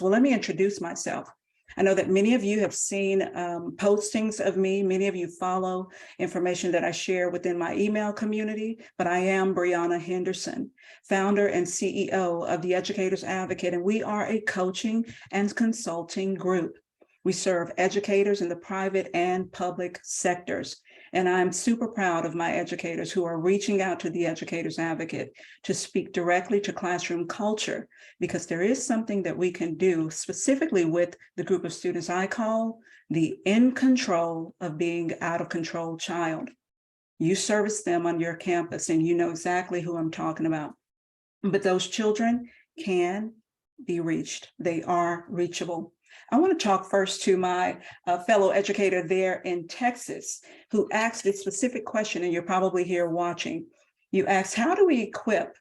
Well, let me introduce myself. I know that many of you have seen postings of me. Many of you follow information that I share within my email community, but I am Briana Henderson, founder and CEO of the Educators Advocate, and we are a coaching and consulting group. We serve educators in the private and public sectors. And I'm super proud of my educators who are reaching out to the Educators Advocate to speak directly to classroom culture, because there is something that we can do specifically with the group of students I call the in control of being out of control child. You service them on your campus and you know exactly who I'm talking about. But those children can be reached. They are reachable. I want to talk first to my fellow educator there in Texas who asked a specific question, and you're probably here watching. You asked, how do we equip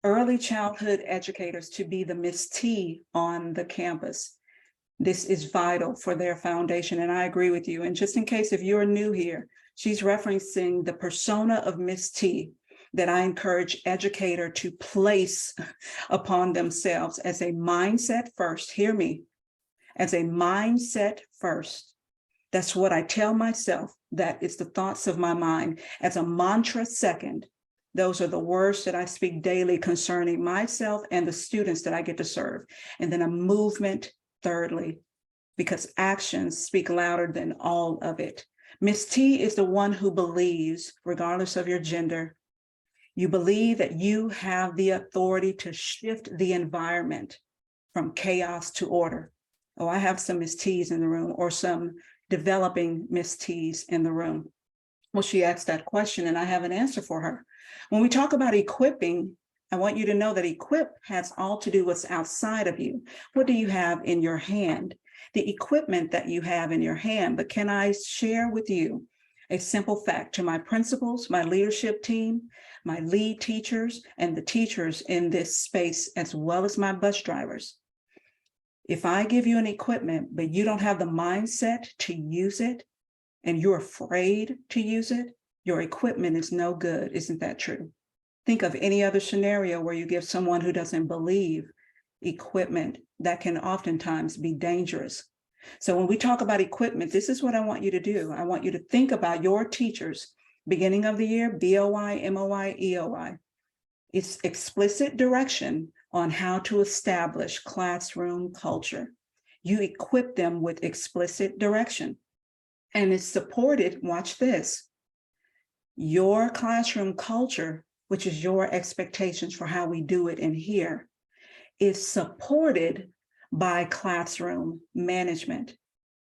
early childhood educators to be the Miss T on the campus? This is vital for their foundation, and I agree with you. And just in case if you're new here, she's referencing the persona of Miss T that I encourage educator to place upon themselves as a mindset first. Hear me. As a mindset first. That's what I tell myself. That is the thoughts of my mind. As a mantra second, those are the words that I speak daily concerning myself and the students that I get to serve. And then a movement thirdly, because actions speak louder than all of it. Miss T is the one who believes, regardless of your gender, you believe that you have the authority to shift the environment from chaos to order. Oh, I have some Miss T's in the room, or some developing Miss T's in the room. Well, she asked that question and I have an answer for her. When we talk about equipping, I want you to know that equip has all to do with what's outside of you. What do you have in your hand? The equipment that you have in your hand. But can I share with you a simple fact to my principals, my leadership team, my lead teachers, and the teachers in this space, as well as my bus drivers? If I give you an equipment, but you don't have the mindset to use it, and you're afraid to use it, your equipment is no good. Isn't that true? Think of any other scenario where you give someone who doesn't believe equipment that can oftentimes be dangerous. So when we talk about equipment, this is what I want you to do. I want you to think about your teachers, beginning of the year, BOI, MOI, EOI. It's explicit direction on how to establish classroom culture. You equip them with explicit direction. And it's supported, watch this, your classroom culture, which is your expectations for how we do it in here, is supported by classroom management.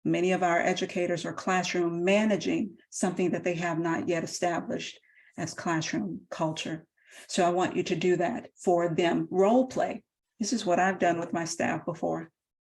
Many of our educators are classroom managing something that they have not yet established as classroom culture. So I want you to do that for them. Role play. This is what I've done with my staff before.